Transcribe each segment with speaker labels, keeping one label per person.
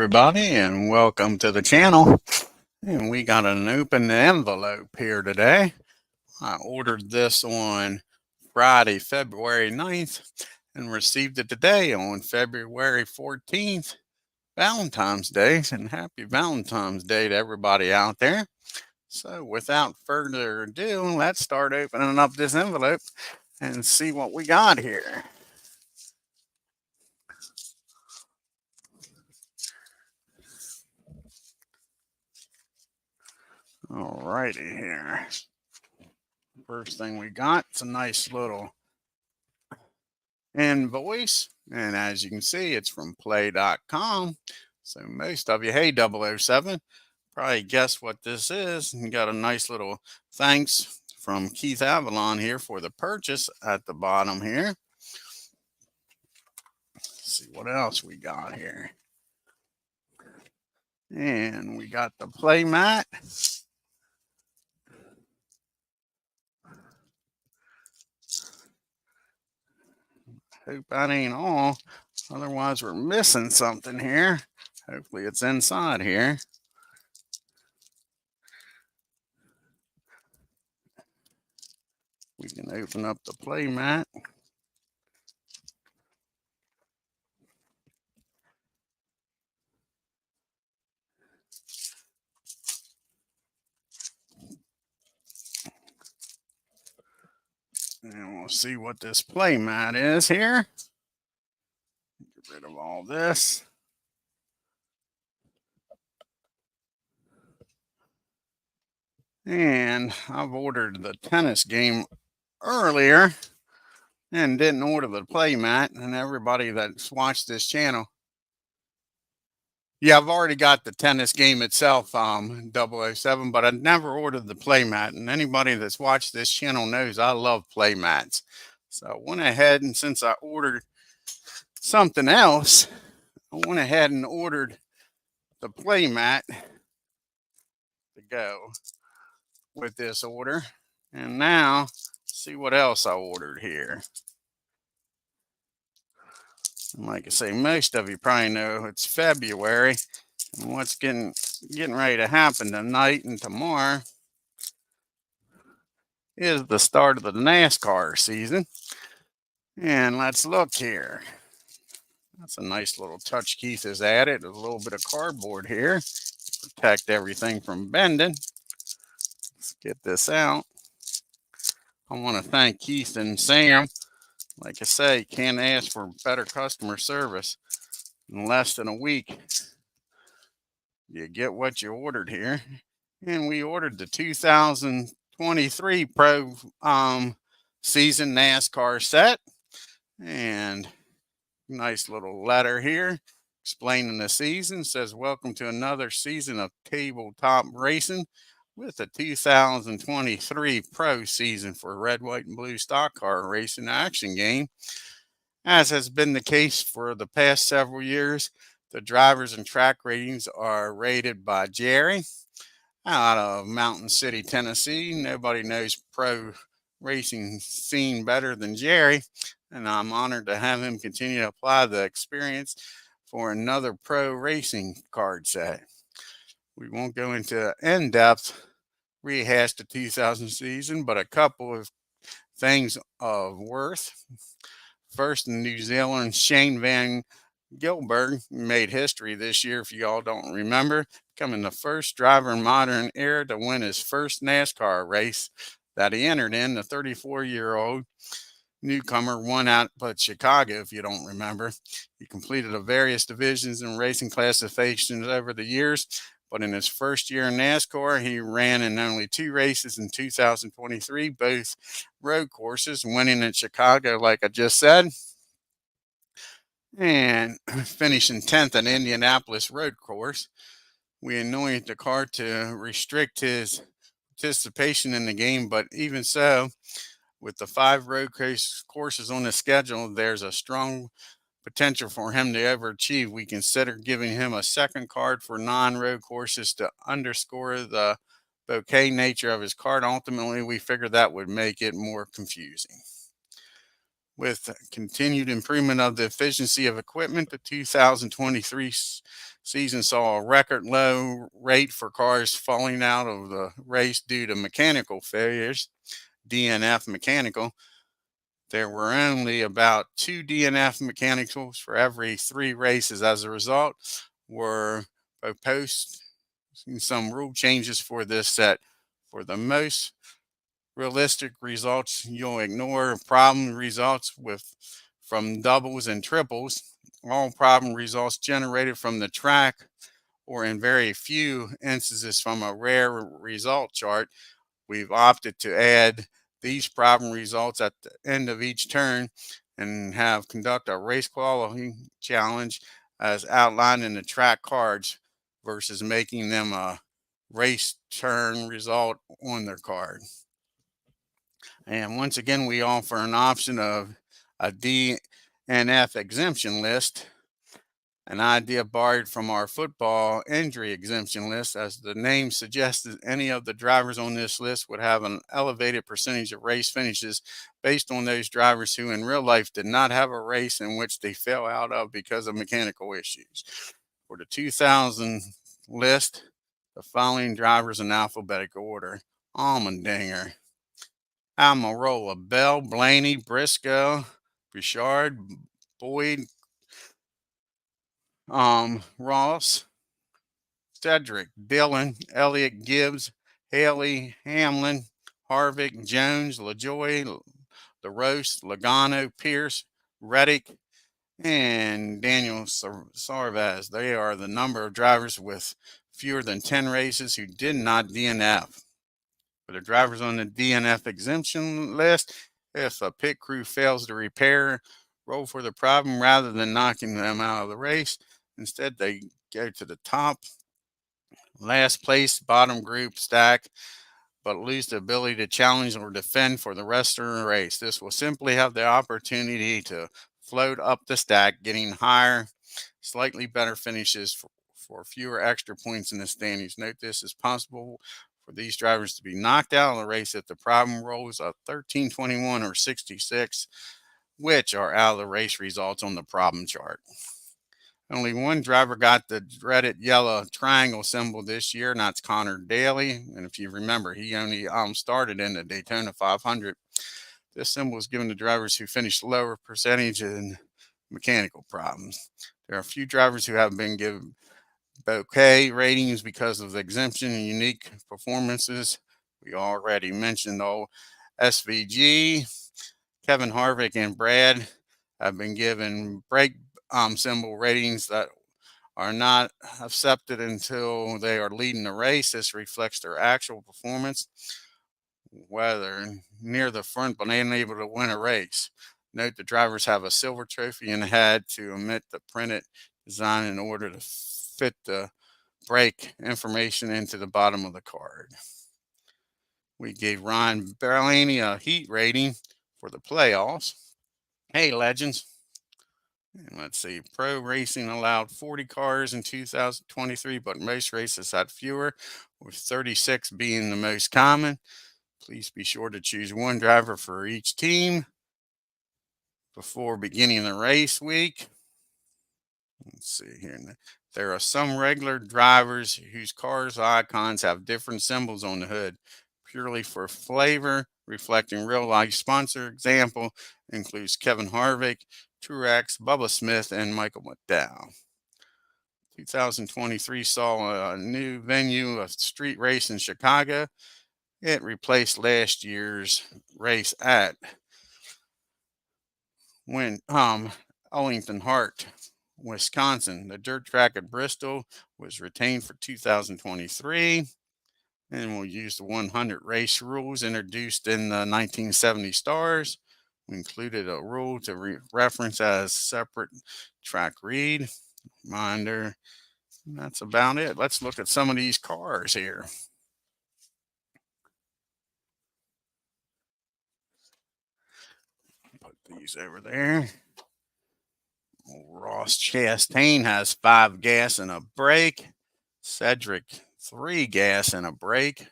Speaker 1: everybody, and welcome to the channel. And we got an open envelope here today. I ordered this on Friday, February 9th, and received it today on February 14th, Valentine's Day. And happy Valentine's Day to everybody out there. So, without further ado, let's start opening up this envelope and see what we got here. Alrighty here. First thing we got is a nice little invoice. And as you can see, it's from play.com. So most of you, hey 007, probably guess what this is. And got a nice little thanks from Keith Avalon here for the purchase at the bottom here. Let's see what else we got here. And we got the play mat. Hope that ain't all. Otherwise, we're missing something here. Hopefully, it's inside here. We can open up the play mat. And we'll see what this play mat is here. Get rid of all this. And I've ordered the tennis game earlier and didn't order the play mat. And everybody that's watched this channel, yeah, I've already got the tennis game itself, 007, but I never ordered the play mat. And anybody that's watched this channel knows I love play mats. So I went ahead, and since I ordered something else, I went ahead and ordered the play mat to go with this order. And now, see what else I ordered here. And like I say, most of you probably know it's February, and what's getting ready to happen tonight and tomorrow is the start of the NASCAR season. And let's look here. That's a nice little touch Keith has added. A little bit of cardboard here to protect everything from bending. Let's get this out. I want to thank Keith and Sam. Like I say, can't ask for better customer service. In less than a week, you get what you ordered here. And we ordered the 2023 Pro Season NASCAR set. And nice little letter here explaining the season. Says, welcome to another season of tabletop racing with the 2023 Pro Season for Red, White, and Blue Stock Car Racing action game. As has been the case for the past several years, the drivers and track ratings are rated by Jerry out of Mountain City, Tennessee. Nobody knows pro racing scene better than Jerry, and I'm honored to have him continue to apply the experience for another pro racing card set. We won't go into in-depth rehash the 2000 season, but a couple of things of worth. First, in New Zealand, Shane Van Gilberg made history this year, if you all don't remember, becoming the first driver in modern era to win his first NASCAR race that he entered in. The 34-year-old newcomer won out at Chicago, if you don't remember. He completed the various divisions and racing classifications over the years, but in his first year in NASCAR, he ran in only 2 races in 2023, both road courses, winning at Chicago, like I just said, and finishing 10th at Indianapolis road course. We anointed the car to restrict his participation in the game, but even so, with the 5 road courses on the schedule, there's a strong potential for him to overachieve. We consider giving him a second card for non-road courses to underscore the bouquet nature of his card. Ultimately, we figured that would make it more confusing. With continued improvement of the efficiency of equipment, the 2023 Season saw a record low rate for cars falling out of the race due to mechanical failures, DNF mechanical. There were only about 2 DNF mechanicals for every 3 races. As a result, were proposed some rule changes for this set. For the most realistic results, you'll ignore problem results from doubles and triples. All problem results generated from the track, or in very few instances from a rare result chart. We've opted to add these problem results at the end of each turn and have conduct a race quality challenge as outlined in the track cards versus making them a race turn result on their card. And once again, we offer an option of a DNF exemption list, an idea borrowed from our football injury exemption list. As the name suggests, any of the drivers on this list would have an elevated percentage of race finishes based on those drivers who in real life did not have a race in which they fell out of because of mechanical issues. For the 2000 list, the following drivers in alphabetical order: Allmendinger, Almirola, Bell, Blaney, Briscoe, Bouchard, Boyd, Ross, Cedric, Dillon, Elliott, Gibbs, Haley, Hamlin, Harvick, Jones, LaJoy, LaRoche, Logano, Pierce, Reddick, and Daniel Sarvaz. They are the number of drivers with fewer than 10 races who did not DNF. For the drivers on the DNF exemption list, if a pit crew fails to repair, roll for the problem rather than knocking them out of the race, instead they go to the top, last place, bottom group stack, but lose the ability to challenge or defend for the rest of the race. This will simply have the opportunity to float up the stack, getting higher, slightly better finishes for fewer extra points in the standings. Note this is possible for these drivers to be knocked out of the race if the problem rolls a 13:21 or 66, which are out of the race results on the problem chart. Only one driver got the dreaded yellow triangle symbol this year, and that's Connor Daly. And if you remember, he only started in the Daytona 500. This symbol is given to drivers who finished lower percentage in mechanical problems. There are a few drivers who have been given bouquet ratings because of the exemption and unique performances. We already mentioned SVG. Kevin Harvick and Brad have been given brake symbol ratings that are not accepted until they are leading the race. This reflects their actual performance, whether near the front but unable to win a race. Note the drivers have a silver trophy and had to omit the printed design in order to fit the brake information into the bottom of the card. We gave Ryan Blaney a heat rating for the playoffs. Hey, legends. And let's see, pro racing allowed 40 cars in 2023, but most races had fewer, with 36 being the most common. Please be sure to choose one driver for each team before beginning the race week. Let's see here. There are some regular drivers whose cars' icons have different symbols on the hood, purely for flavor, reflecting real life sponsor. Example includes Kevin Harvick, Truex, Bubba Smith, and Michael McDowell. 2023 saw a new venue of street race in Chicago. It replaced last year's race at Arlington Hart, Wisconsin. The dirt track at Bristol was retained for 2023 and will use the 100 race rules introduced in the 1970 Stars. We included a rule to reference as separate track read. Reminder, that's about it. Let's look at some of these cars here. Put these over there. Ross Chastain has 5 gas and a brake. Cedric, 3 gas and a brake.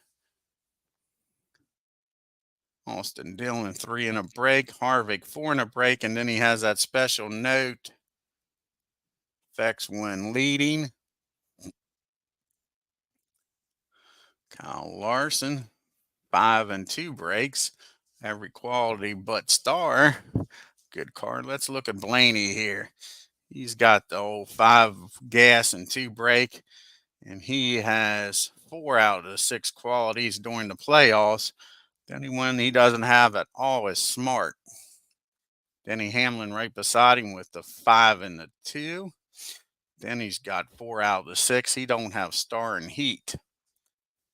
Speaker 1: Austin Dillon, 3 and a brake. Harvick, 4 and a brake. And then he has that special note. Effects when leading. Kyle Larson, 5 and 2 breaks. Every quality but star. Good card. Let's look at Blaney here. He's got the old 5 gas and 2 brake, and he has 4 out of the 6 qualities during the playoffs. The only one he doesn't have at all is Smart. Denny Hamlin right beside him with the 5 and the 2. Then he's got 4 out of the 6. He don't have star and heat.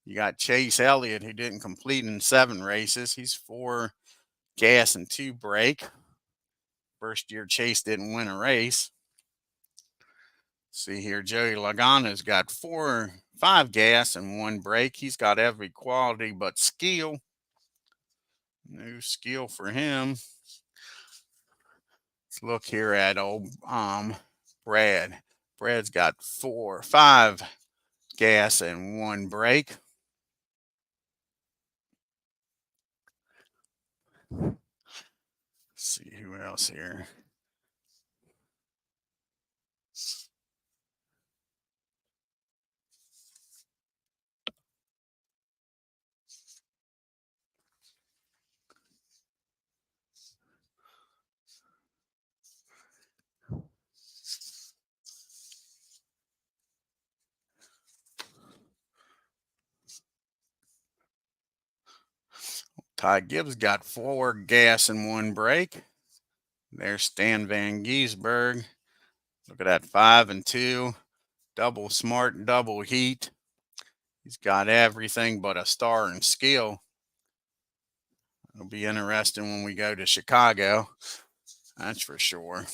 Speaker 1: You got Chase Elliott, who didn't complete in 7 races. He's 4 gas and 2 brake. First year Chase didn't win a race. See here, Joey Logano's got 5 gas and 1 brake. He's got every quality but skill. No skill for him. Let's look here at old Brad. Brad's got 5 gas and 1 brake. Let's see who else here. Ty Gibbs got 4 gas and 1 brake. There's Stan Van Gisbergen. Look at that, 5 and 2. Double smart, double heat. He's got everything but a star and skill. It'll be interesting when we go to Chicago. That's for sure.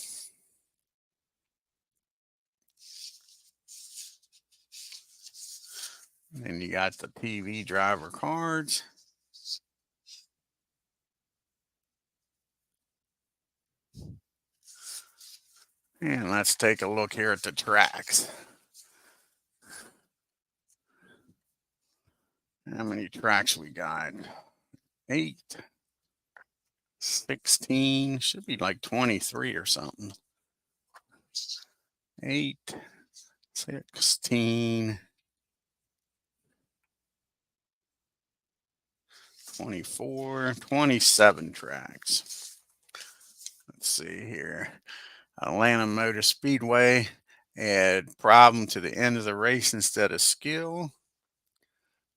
Speaker 1: And then you got the TV driver cards. And let's take a look here at the tracks. How many tracks we got? 8, 16, should be like 23 or something. 8, 16, 24, 27 tracks. Let's see here. Atlanta Motor Speedway had problem to the end of the race instead of skill.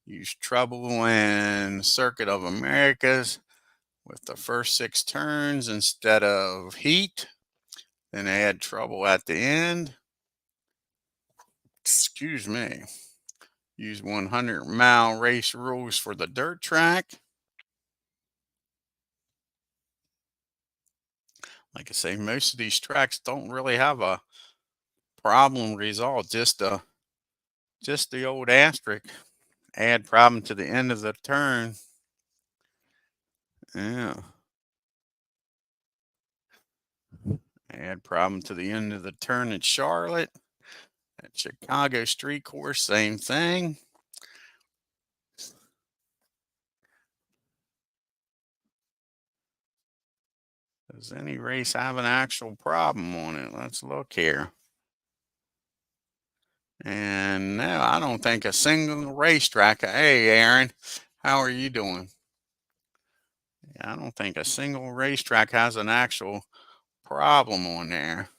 Speaker 1: Use trouble in Circuit of Americas with the first 6 turns instead of heat. Then they had trouble at the end. Excuse me. Use 100-mile race rules for the dirt track. Like I say, most of these tracks don't really have a problem result. Just the old asterisk. Add problem to the end of the turn. Yeah. Add problem to the end of the turn at Charlotte. At Chicago Street Course, same thing. Does any race have an actual problem on it? Let's look here. And no, I don't think a single racetrack. Hey, Aaron, how are you doing? I don't think a single racetrack has an actual problem on there.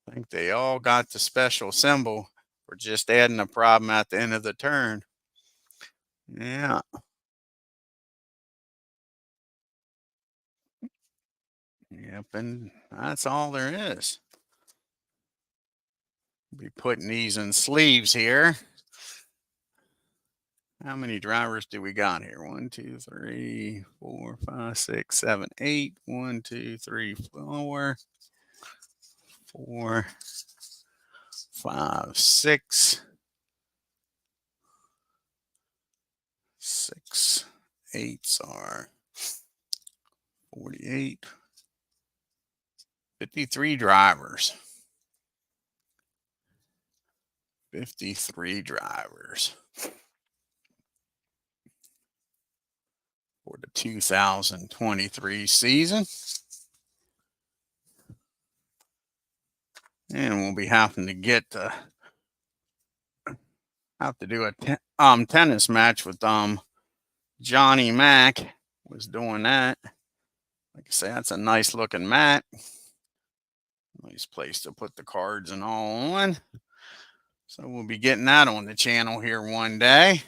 Speaker 1: I think they all got the special symbol for just adding a problem at the end of the turn. Yeah. Yep, and that's all there is. Be putting these in sleeves here. How many drivers do we got here? 1, 2, 3, 4, 5, 6, 7, 8. 1, 2, 3, 4, 4, 5, 6. 6 8s are 48. 53 drivers. 53 drivers for the 2023 season. And we'll be having to get have to do a tennis match with Johnny Mac. Was doing that. Like I say, that's a nice looking mat. Nice place to put the cards and all on. So we'll be getting that on the channel here one day.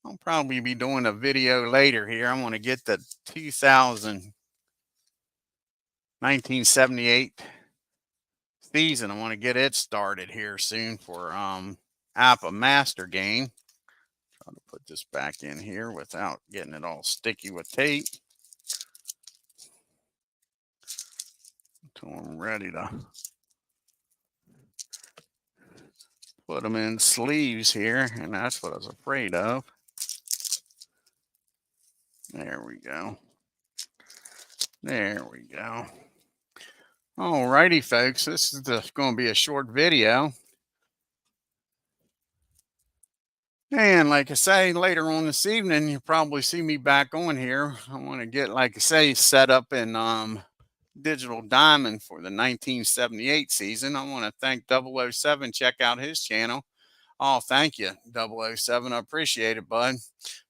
Speaker 1: I'll probably be doing a video later here. I want to get the 1978 season. I want to get it started here soon for APBA Master Game. Try to put this back in here without getting it all sticky with tape. Until I'm ready to put them in sleeves here, and that's what I was afraid of. There we go. There we go. All righty, folks. This is going to be a short video. And like I say, later on this evening, you'll probably see me back on here. I want to get, like I say, set up in Digital Diamond for the 1978 season. I want to thank 007. Check out his channel. Oh, thank you, 007. I appreciate it, bud.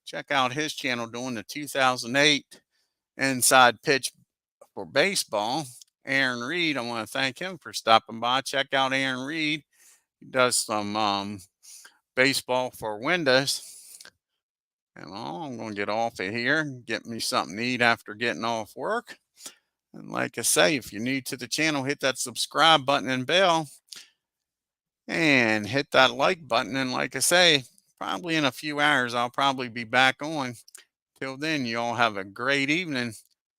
Speaker 1: Check out his channel doing the 2008 inside pitch for baseball. Aaron Reed, I want to thank him for stopping by. Check out Aaron Reed. He does some baseball for Windows. And I'm going to get off of here and get me something to eat after getting off work. And like I say, if you're new to the channel, hit that subscribe button and bell. And hit that like button. And like I say, probably in a few hours, I'll probably be back on. Till then, you all have a great evening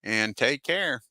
Speaker 1: and take care.